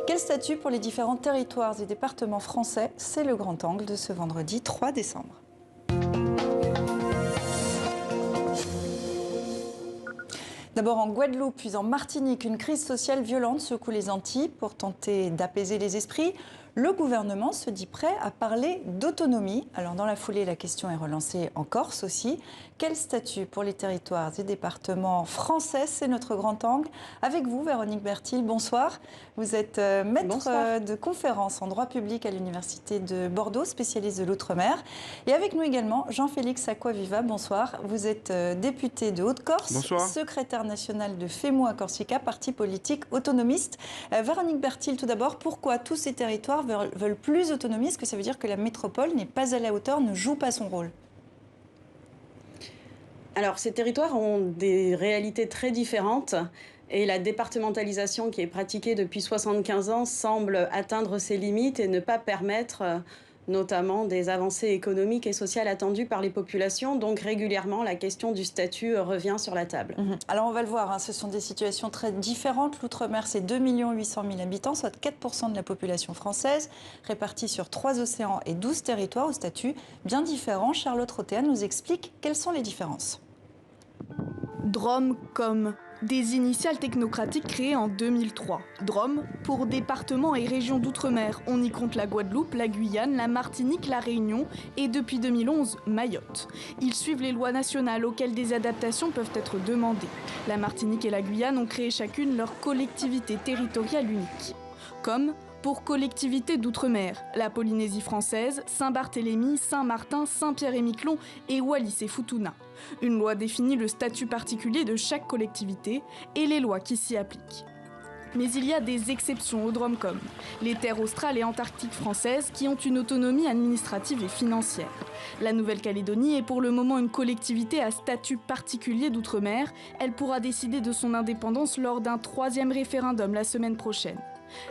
Quel statut pour les différents territoires et départements français? C'est le grand angle de ce vendredi 3 décembre. D'abord en Guadeloupe, puis en Martinique, une crise sociale violente secoue les Antilles. Pour tenter d'apaiser les esprits, le gouvernement se dit prêt à parler d'autonomie. Alors dans la foulée, la question est relancée en Corse aussi. Quel statut pour les territoires et départements français? C'est notre grand angle. Avec vous, Véronique Bertil, bonsoir. Vous êtes maître de conférence en droit public à l'Université de Bordeaux, spécialiste de l'outre-mer. Et avec nous également, Jean-Félix Acquaviva, bonsoir. Vous êtes député de Haute-Corse, secrétaire national de FEMUA Corsica, parti politique autonomiste. Véronique Bertil, tout d'abord, pourquoi tous ces territoires veulent plus d'autonomie? Est-ce que ça veut dire que la métropole n'est pas à la hauteur, ne joue pas son rôle? Alors, ces territoires ont des réalités très différentes et la départementalisation qui est pratiquée depuis 75 ans semble atteindre ses limites et ne pas permettre notamment des avancées économiques et sociales attendues par les populations. Donc régulièrement, la question du statut revient sur la table. Alors on va le voir, ce sont des situations très différentes. L'outre-mer, c'est 2 800 000 habitants, soit 4% de la population française, répartis sur 3 océans et 12 territoires au statut bien différent. Charlotte Rotéan nous explique quelles sont les différences. DROM-COM, des initiales technocratiques créées en 2003. DROM pour départements et régions d'outre-mer. On y compte la Guadeloupe, la Guyane, la Martinique, la Réunion et depuis 2011, Mayotte. Ils suivent les lois nationales auxquelles des adaptations peuvent être demandées. La Martinique et la Guyane ont créé chacune leur collectivité territoriale unique. COM pour collectivité d'outre-mer, la Polynésie française, Saint-Barthélemy, Saint-Martin, Saint-Pierre-et-Miquelon et Wallis et Futuna. Une loi définit le statut particulier de chaque collectivité et les lois qui s'y appliquent. Mais il y a des exceptions au DROM-COM, les terres australes et antarctiques françaises qui ont une autonomie administrative et financière. La Nouvelle-Calédonie est pour le moment une collectivité à statut particulier d'outre-mer. Elle pourra décider de son indépendance lors d'un 3e référendum la semaine prochaine.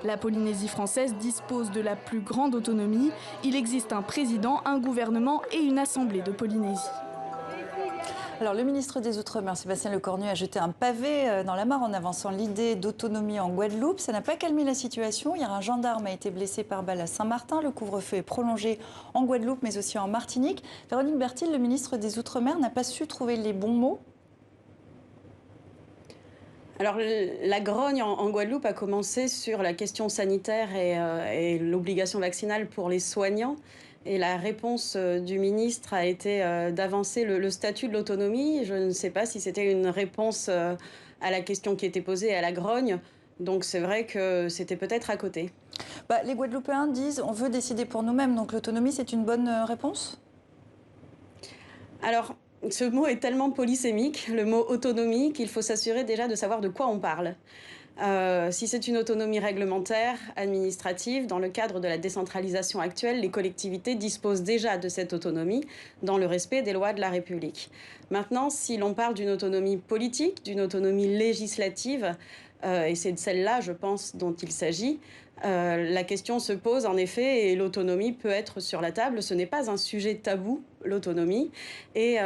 La Polynésie française dispose de la plus grande autonomie. Il existe un président, un gouvernement et une assemblée de Polynésie. Alors, le ministre des Outre-mer, Sébastien Lecornu, a jeté un pavé dans la mare en avançant l'idée d'autonomie en Guadeloupe. Ça n'a pas calmé la situation. Hier, un gendarme a été blessé par balle à Saint-Martin. Le couvre-feu est prolongé en Guadeloupe, mais aussi en Martinique. Véronique Bertil, le ministre des Outre-mer, n'a pas su trouver les bons mots. Alors, la grogne en Guadeloupe a commencé sur la question sanitaire et l'obligation vaccinale pour les soignants. Et la réponse du ministre a été d'avancer le statut de l'autonomie. Je ne sais pas si c'était une réponse à la question qui était posée à la grogne. Donc c'est vrai que c'était peut-être à côté. Les Guadeloupéens disent on veut décider pour nous-mêmes. Donc l'autonomie, c'est une bonne réponse? Alors, ce mot est tellement polysémique, le mot autonomie, qu'il faut s'assurer déjà de savoir de quoi on parle. Si c'est une autonomie réglementaire, administrative, dans le cadre de la décentralisation actuelle, les collectivités disposent déjà de cette autonomie dans le respect des lois de la République. Maintenant, si l'on parle d'une autonomie politique, d'une autonomie législative, et c'est de celle-là, je pense, dont il s'agit, la question se pose en effet et l'autonomie peut être sur la table. Ce n'est pas un sujet tabou, l'autonomie. Et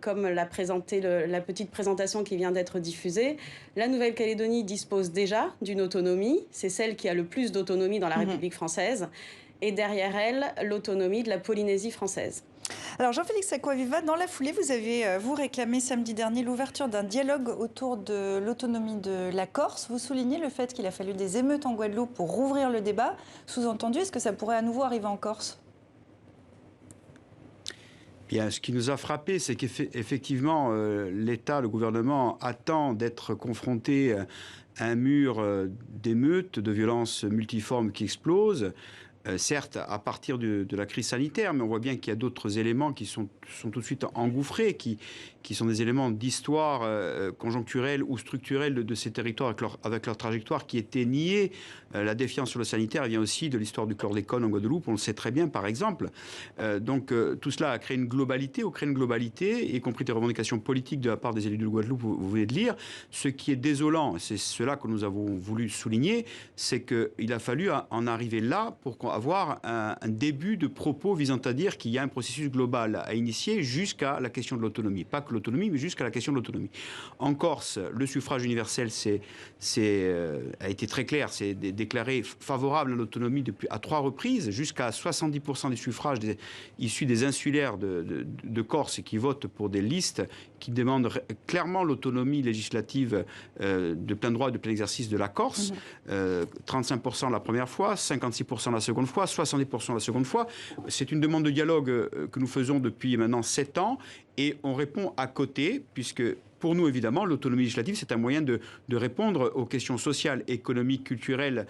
comme l'a présenté la petite présentation qui vient d'être diffusée, la Nouvelle-Calédonie dispose déjà d'une autonomie. C'est celle qui a le plus d'autonomie dans la République française. Et derrière elle, l'autonomie de la Polynésie française. Alors Jean-Félix Acquaviva, dans la foulée, vous avez vous réclamé samedi dernier l'ouverture d'un dialogue autour de l'autonomie de la Corse. Vous soulignez le fait qu'il a fallu des émeutes en Guadeloupe pour rouvrir le débat. Sous-entendu, est-ce que ça pourrait à nouveau arriver en Corse? Bien, ce qui nous a frappé, c'est qu'effectivement, l'État, le gouvernement attend d'être confronté à un mur d'émeutes, de violences multiformes qui explosent. Certes, à partir de la crise sanitaire, mais on voit bien qu'il y a d'autres éléments qui sont tout de suite engouffrés, qui sont des éléments d'histoire conjoncturelle ou structurelle de ces territoires avec leur trajectoire qui étaient niés. La défiance sur le sanitaire vient aussi de l'histoire du chlordécone en Guadeloupe, on le sait très bien par exemple. Donc tout cela a créé une globalité, y compris des revendications politiques de la part des élus de Guadeloupe, vous venez de lire. Ce qui est désolant, c'est cela que nous avons voulu souligner, c'est qu'il a fallu en arriver là pour avoir un début de propos visant à dire qu'il y a un processus global à initier jusqu'à la question de l'autonomie. Pas que l'autonomie, mais jusqu'à la question de l'autonomie. En Corse, le suffrage universel a été très clair, c'est déclaré favorable à l'autonomie à 3 reprises, jusqu'à 70% des suffrages issus des insulaires de Corse qui votent pour des listes qui demandent clairement l'autonomie législative de plein droit et de plein exercice de la Corse. 35% la première fois, 56% la seconde fois, 70% la seconde fois. C'est une demande de dialogue que nous faisons depuis maintenant 7 ans et on répond à côté, puisque pour nous, évidemment, l'autonomie législative, c'est un moyen de répondre aux questions sociales, économiques, culturelles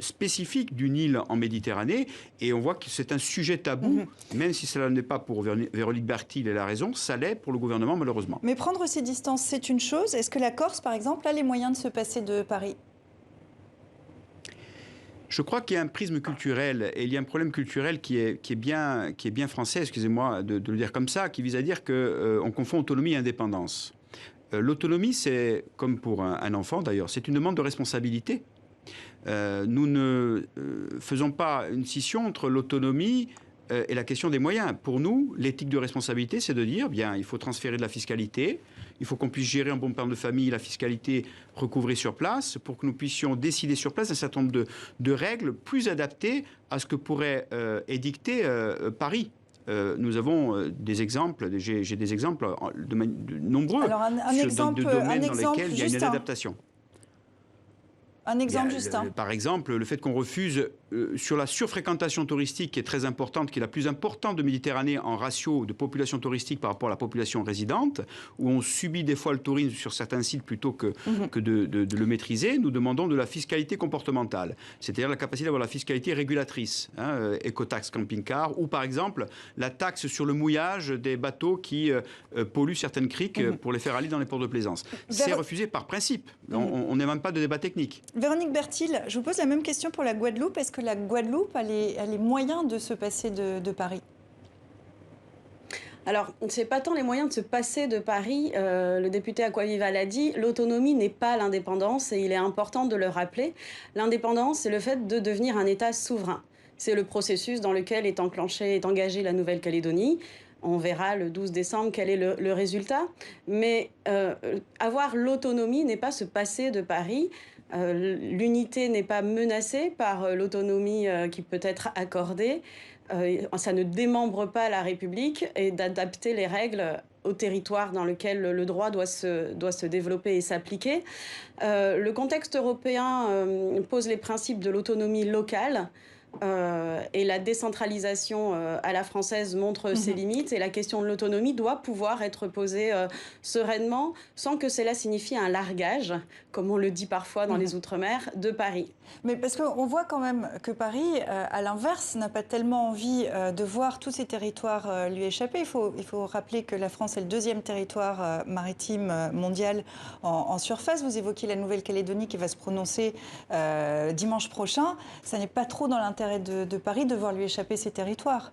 spécifiques d'une île en Méditerranée. Et on voit que c'est un sujet tabou, même si cela n'est pas pour Véronique Bertil, elle a raison, ça l'est pour le gouvernement, malheureusement. Mais prendre ces distances, c'est une chose. Est-ce que la Corse, par exemple, a les moyens de se passer de Paris ? Je crois qu'il y a un prisme culturel et il y a un problème culturel qui est bien français, excusez-moi de le dire comme ça, qui vise à dire qu'on confond autonomie et indépendance. L'autonomie, c'est, comme pour un enfant d'ailleurs, c'est une demande de responsabilité. Nous ne faisons pas une scission entre l'autonomie et la question des moyens. Pour nous, l'éthique de responsabilité, c'est de dire, bien, il faut transférer de la fiscalité, il faut qu'on puisse gérer en bon père de famille la fiscalité recouvrée sur place pour que nous puissions décider sur place un certain nombre de règles plus adaptées à ce que pourrait édicter Paris. Nous avons des exemples, j'ai des exemples de nombreux de domaines dans lesquels il y a une adaptation. Un exemple, Justin. Par exemple, le fait qu'on refuse sur la surfréquentation touristique qui est très importante, qui est la plus importante de Méditerranée en ratio de population touristique par rapport à la population résidente, où on subit des fois le tourisme sur certains sites plutôt que de le maîtriser, nous demandons de la fiscalité comportementale, c'est-à-dire la capacité d'avoir la fiscalité régulatrice, écotaxe camping-car, ou par exemple la taxe sur le mouillage des bateaux qui polluent certaines criques pour les faire aller dans les ports de plaisance. C'est refusé par principe, on n'est même pas de débat technique. Véronique Bertil, je vous pose la même question pour la Guadeloupe. Est-ce que la Guadeloupe a les moyens de se passer de Paris ? Alors, ce n'est pas tant les moyens de se passer de Paris. Le député Acquaviva l'a dit, l'autonomie n'est pas l'indépendance et il est important de le rappeler. L'indépendance, c'est le fait de devenir un État souverain. C'est le processus dans lequel est engagée la Nouvelle-Calédonie. On verra le 12 décembre quel est le résultat. Mais avoir l'autonomie n'est pas se passer de Paris. L'unité n'est pas menacée par l'autonomie qui peut être accordée. Ça ne démembre pas la République et d'adapter les règles au territoire dans lequel le droit doit se développer et s'appliquer. Le contexte européen pose les principes de l'autonomie locale. Et la décentralisation à la française montre ses limites et la question de l'autonomie doit pouvoir être posée sereinement sans que cela signifie un largage, comme on le dit parfois dans les Outre-mer, de Paris. Mais parce qu'on voit quand même que Paris, à l'inverse, n'a pas tellement envie de voir tous ces territoires lui échapper. Il faut rappeler que la France est le 2e territoire maritime mondial en surface. Vous évoquez la Nouvelle-Calédonie qui va se prononcer dimanche prochain. Ça n'est pas trop dans l'intérêt de Paris de voir lui échapper ces territoires.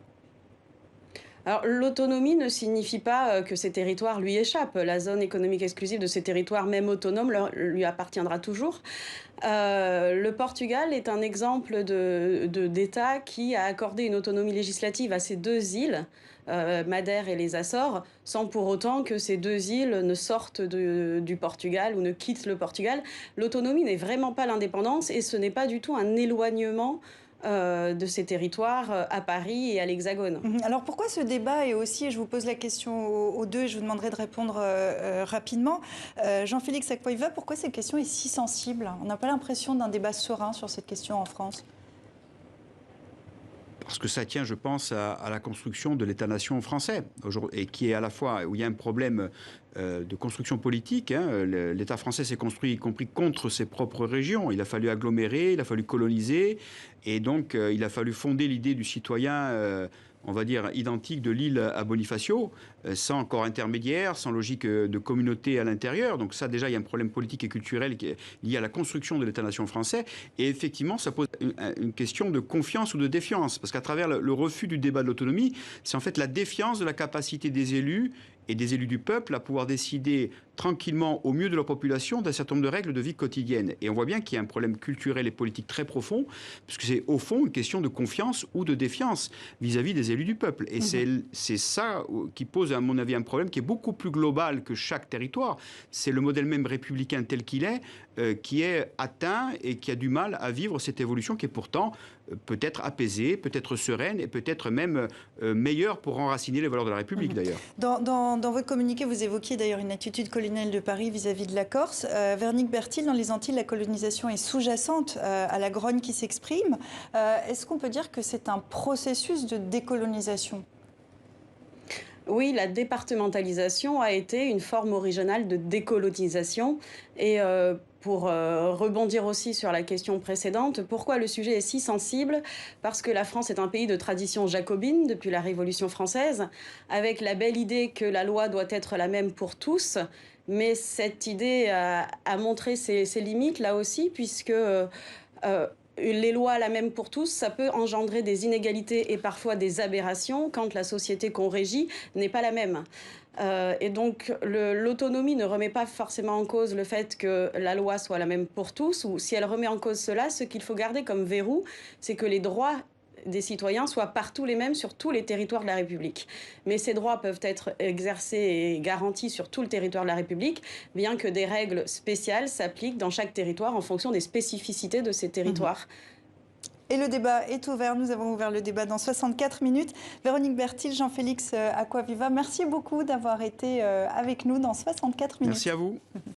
Alors, l'autonomie ne signifie pas que ces territoires lui échappent. La zone économique exclusive de ces territoires, même autonomes, lui appartiendra toujours. Le Portugal est un exemple d'État qui a accordé une autonomie législative à ces 2 îles, Madère et les Açores, sans pour autant que ces 2 îles ne sortent du Portugal ou ne quittent le Portugal. L'autonomie n'est vraiment pas l'indépendance et ce n'est pas du tout un éloignement de ces territoires à Paris et à l'Hexagone. Alors pourquoi ce débat est aussi, et je vous pose la question aux deux et je vous demanderai de répondre rapidement, Jean-Félix Acquaviva, pourquoi cette question est si sensible ? On n'a pas l'impression d'un débat serein sur cette question en France. Parce que ça tient, je pense, à la construction de l'État-nation français, et qui est à la fois où il y a un problème de construction politique. L'État français s'est construit, y compris contre ses propres régions. Il a fallu agglomérer, il a fallu coloniser, et donc il a fallu fonder l'idée du citoyen, on va dire, identique de l'île à Bonifacio, sans corps intermédiaire, sans logique de communauté à l'intérieur. Donc ça, déjà, il y a un problème politique et culturel qui est lié à la construction de l'État-nation français. Et effectivement, ça pose une question de confiance ou de défiance. Parce qu'à travers le refus du débat de l'autonomie, c'est en fait la défiance de la capacité des élus et des élus du peuple à pouvoir décider tranquillement, au mieux de leur population, d'un certain nombre de règles de vie quotidienne. Et on voit bien qu'il y a un problème culturel et politique très profond, puisque c'est au fond une question de confiance ou de défiance vis-à-vis des élus du peuple. Et c'est ça qui pose, à mon avis, un problème qui est beaucoup plus global que chaque territoire. C'est le modèle même républicain tel qu'il est, qui est atteint et qui a du mal à vivre cette évolution qui est pourtant peut-être apaisée, peut-être sereine et peut-être même meilleure pour enraciner les valeurs de la République, d'ailleurs. Dans votre communiqué, vous évoquiez d'ailleurs une attitude coloniale de Paris vis-à-vis de la Corse. Véronique Bertil, dans les Antilles, la colonisation est sous-jacente à la grogne qui s'exprime. Est-ce qu'on peut dire que c'est un processus de décolonisation ? Oui, la départementalisation a été une forme originale de décolonisation. Et pour rebondir aussi sur la question précédente, pourquoi le sujet est si sensible ? Parce que la France est un pays de tradition jacobine depuis la Révolution française, avec la belle idée que la loi doit être la même pour tous. Mais cette idée a montré ses limites là aussi, puisque les lois la même pour tous, ça peut engendrer des inégalités et parfois des aberrations quand la société qu'on régit n'est pas la même. Et donc l'autonomie ne remet pas forcément en cause le fait que la loi soit la même pour tous, ou si elle remet en cause cela, ce qu'il faut garder comme verrou, c'est que les droits des citoyens soient partout les mêmes sur tous les territoires de la République. Mais ces droits peuvent être exercés et garantis sur tout le territoire de la République, bien que des règles spéciales s'appliquent dans chaque territoire en fonction des spécificités de ces territoires. Et le débat est ouvert. Nous avons ouvert le débat dans 64 minutes. Véronique Bertil, Jean-Félix Acquaviva, merci beaucoup d'avoir été avec nous dans 64 minutes. Merci à vous.